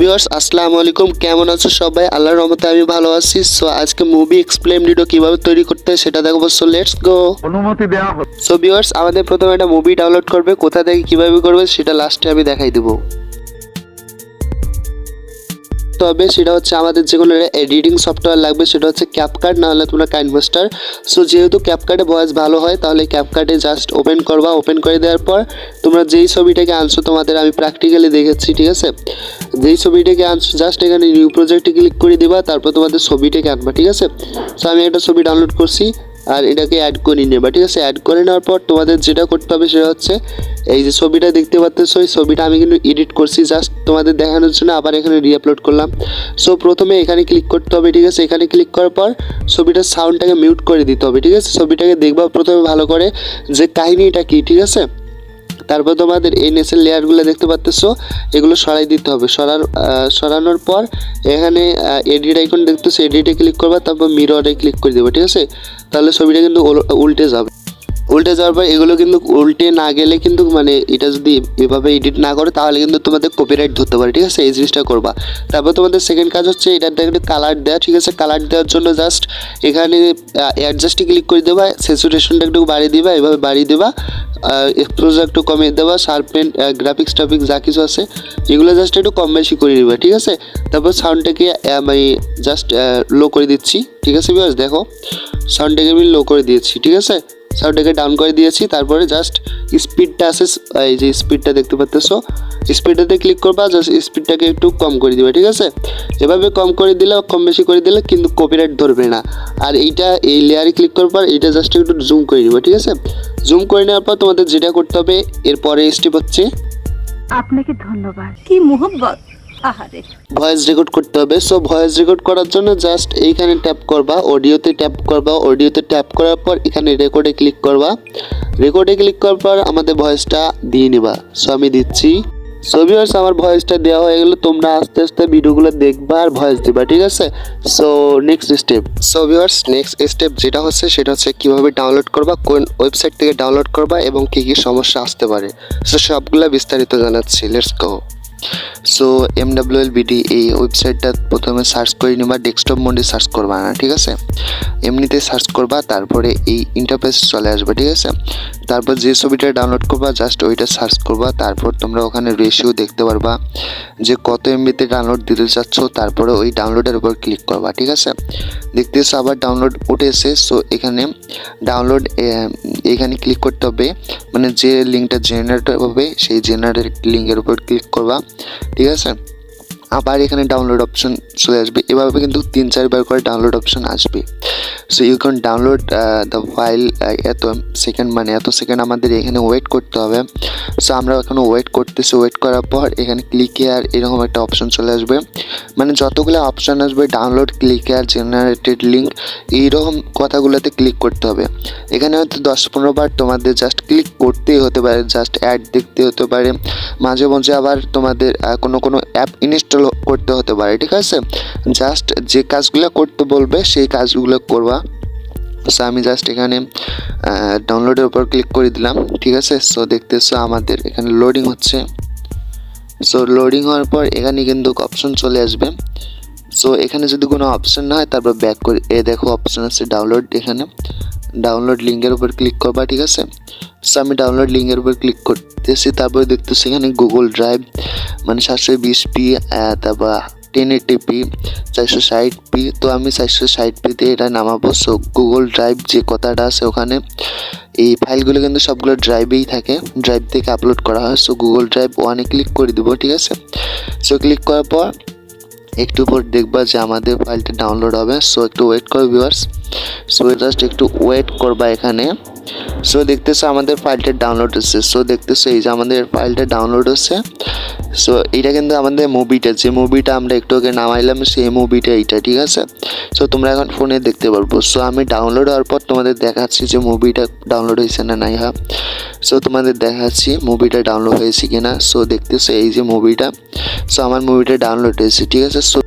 Viewers আসসালামু আলাইকুম, কেমন আছো সবাই? আল্লাহর রহমতে আমি ভালো আছি। সো আজকে মুভি এক্সপ্লেন ভিডিও কিভাবে তৈরি করতে হয় সেটা দেখাবো। So let's go. অনুমতি দেওয়া হলো। সো ভিউয়ার্স আমাদের প্রথমে একটা মুভি ডাউনলোড করবে, কোথা থেকে কিভাবে করবে সেটা লাস্টে আমি দেখাই দেবো। তবে সেটা হচ্ছে আমাদের যেগুলো এডিটিং সফটওয়্যার লাগবে সেটা হচ্ছে ক্যাপকাট, না হলে তোমরা কাইনমাস্টার। সো যেহেতু ক্যাপকাটে ভয়েস ভালো হয় তাহলে ক্যাপকাটে জাস্ট ওপেন করবা। ওপেন করে দেওয়ার পর তোমরা যেই ছবিটাকে আনছো, তোমাদের আমি প্র্যাকটিক্যালি দেখেছি, ঠিক আছে? যেই ছবিটাকে আনছো জাস্ট এখানে নিউ প্রজেক্টে ক্লিক করে দিবা, তারপর তোমাদের ছবিটাকে আনবা, ঠিক আছে? সো আমি একটা ছবি ডাউনলোড করছি আর এটাকে অ্যাড করে নেবা, ঠিক আছে? অ্যাড করে নেওয়ার পর তোমাদের যেটা করতে হবে সেটা হচ্ছে এই যে ছবিটা দেখতে পাচ্ছ, ওই ছবিটা আমি কিন্তু এডিট করছি জাস্ট তোমাদের দেখানোর জন্য, আবার এখানে রিআপলোড করলাম। সো প্রথমে এখানে ক্লিক করতে হবে, ঠিক আছে? এখানে ক্লিক করার পর ছবিটার সাউন্ডটাকে মিউট করে দিতে হবে, ঠিক আছে? ছবিটাকে দেখবা প্রথমে ভালো করে যে কাহিনীটা কী, ঠিক আছে? তারপর তোমাদের এই নেসের লেয়ারগুলো দেখতে পাচ্ছ, এগুলো সরাই দিতে হবে। সরানোর পর এখানে এডিট আইকন দেখতেছো, এডিটে ক্লিক করবা, তারপর মিররে ক্লিক করে দেবে, ঠিক আছে? তাহলে ছবিটা কিন্তু উল্টে যাবে। উল্টে যাওয়ার পর এগুলো কিন্তু উল্টে না গেলে কিন্তু মানে এটা যদি এভাবে এডিট না করে তাহলে কিন্তু তোমাদের কপিরাইট ধরতে পারে, ঠিক আছে? এই জিনিসটা করবা। তারপর তোমাদের সেকেন্ড কাজ হচ্ছে এটাতে একটু কালার দেওয়া, ঠিক আছে? কালার দেওয়ার জন্য জাস্ট এখানে অ্যাডজাস্টে ক্লিক করে দেবা, স্যাচুরেশনটা একটু বাড়িয়ে দিবা, এভাবে বাড়িয়ে দেবা, এক্সপোজার একটু কমিয়ে দেওয়া, শার্পেন গ্রাফিক্স ট্রাফিক্স যা কিছু আছে এগুলো জাস্ট একটু কম বেশি করে দিবা, ঠিক আছে? তারপর সাউন্ডটাকে আমি জাস্ট লো করে দিচ্ছি, ঠিক আছে ভিউয়ার্স? দেখো সাউন্ডটাকে আমি লো করে দিয়েছি, ঠিক আছে? সাউন্ডটাকে ডাউন করে দিয়েছি। তারপরে জাস্ট স্পিডটা আছে, এই যে স্পিডটা দেখতে পাচ্ছ, স্পিডটাতে ক্লিক করবা, জাস্ট স্পিডটাকে একটু কম করে দিবে, ঠিক আছে? এভাবে কম করে দিলে, কম বেশি করে দিলে কিন্তু কপিরাইট ধরবে না। আর এইটা এই লেয়ারে ক্লিক করার পর এটা জাস্ট একটু জুম করে দিবে, ঠিক আছে? জুম করে নেওয়ার পর তোমাদের যেটা করতে হবে এরপরে স্টেপ হচ্ছে আপনাকে ধন্যবাদ। কি মোহব্বত! আহারে, ভয়েস রেকর্ড করতে হবে। সো ভয়েস রেকর্ড করার জন্য জাস্ট এইখানে ট্যাপ করবা, অডিওতে ট্যাপ করবা, অডিওতে ট্যাপ করার পর এখানে রেকর্ডে ক্লিক করবা। রেকর্ডে ক্লিক করার পর আমাদের ভয়েসটা দিয়ে নিবা। সো আমি দিচ্ছি। সো ভিউয়ার্স আমার ভয়েসটা দেওয়া হয়ে গেলে তোমরা আস্তে আস্তে ভিডিওগুলো দেখবা আর ভয়েস দিবা, ঠিক আছে? So next step, so viewers next step যেটা হচ্ছে সেটা হচ্ছে কীভাবে ডাউনলোড করবা, কোন ওয়েবসাইট থেকে ডাউনলোড করবা এবং কী কী সমস্যা আসতে পারে। সো সবগুলো বিস্তারিত জানাচ্ছি, লেটস গো। সো MWLBD এই ওয়েবসাইটটা প্রথমে সার্চ করে নিবা, ডেস্কটপ মোডে সার্চ করবা না, ঠিক আছে? এমনিতে সার্চ করবা, তারপরে এই ইন্টারফেস চলে আসবে, ঠিক আছে? তারপর যে ছবিটা ডাউনলোড করবা জাস্ট ওইটা সার্চ করবা। তারপর তোমরা ওখানে রেশিও দেখতে পারবা যে কত এমবিতে ডাউনলোড দিতে চাচ্ছ, তারপরে ওই ডাউনলোডের উপর ক্লিক করবা, ঠিক আছে? দেখতেছো আবার ডাউনলোড উঠেছে। সো এখানে ডাউনলোড এখানে ক্লিক করতে হবে, মানে যে লিঙ্কটা জেনারেট হবে সেই জেনারেট লিঙ্কের উপর ক্লিক করবা, ঠিক আছে? আবার এখানে ডাউনলোড অপশন চলে আসবে। এভাবে কিন্তু 3-4 বার করে ডাউনলোড অপশন আসবে। So you can download the file এত সেকেন্ড, মানে এত সেকেন্ড আমাদের এখানে ওয়েট করতে হবে। সো আমরা এখনও ওয়েট করতেছি। ওয়েট করার পর এখানে ক্লিক হেয়ার এরকম একটা অপশন চলে আসবে, মানে যতগুলো অপশান আসবে download, click here, generated link, এইরকম কথাগুলোতে ক্লিক করতে হবে। এখানে হয়তো 10-15 বার তোমাদের জাস্ট ক্লিক করতেই হতে পারে, জাস্ট অ্যাড দেখতে হতে পারে, মাঝে মাঝে আবার তোমাদের কোনো অ্যাপ ইনস্টল করতে হতে পারে, ঠিক আছে? জাস্ট যে কাজগুলো করতে বলবে সেই কাজগুলো করবা। সো আমি জাস্ট এখানে ডাউনলোডের উপর ক্লিক করে দিলাম, ঠিক আছে? সো দেখতেছো আমাদের এখানে লোডিং হচ্ছে। সো লোডিং হওয়ার পর এখানে কিন্তু অপশন চলে আসবে। সো এখানে যদি কোনো অপশন না হয় তারপর ব্যাক করে দেখো অপশন আছে ডাউনলোড, এখানে ডাউনলোড লিঙ্কের উপর ক্লিক করবা, ঠিক আছে? সো আমি ডাউনলোড লিঙ্কের উপর ক্লিক করতেছি। তারপরে দেখতেছি এখানে গুগল ড্রাইভ, মানে 720p, তারপর 1080p, 460p। তো আমি 460pতে এটা নামাবো। সো গুগল ড্রাইভ যে কথাটা আছে ওখানে এই ফাইলগুলো কিন্তু সবগুলো ড্রাইভেই থাকে, ড্রাইভ থেকে আপলোড করা হয়। সো গুগল ড্রাইভ 1-এ ক্লিক করে দেবো, ঠিক আছে? সো ক্লিক করার পর একটু পর দেখবা যে আমাদের ফাইলটা ডাউনলোড হবে। সো একটু ওয়েট করো ভিউয়ার্স। সো জাস্ট একটু ওয়েট করবা এখানে। সো দেখতেছো আমাদের ফাইলটা ডাউনলোড হচ্ছে। সো দেখতেছো এই যে আমাদের ফাইলটা ডাউনলোড হচ্ছে। সো এইটা কিন্তু আমাদের মুভিটা, যে মুভিটা আমরা একটু আগে নামাইলাম সেই মুভিটা এইটা, ঠিক আছে? সো তোমরা এখন ফোনে দেখতে পারবো। সো আমি ডাউনলোড হওয়ার পর তোমাদের দেখাচ্ছি যে মুভিটা ডাউনলোড হয়েছে না নাই। হ্যাঁ, সো তোমাদের দেখাচ্ছি মুভিটা ডাউনলোড হয়েছে কিনা। সো দেখতেছো এই যে মুভিটা, সো আমার মুভিটা ডাউনলোড হয়েছে, ঠিক আছে? সো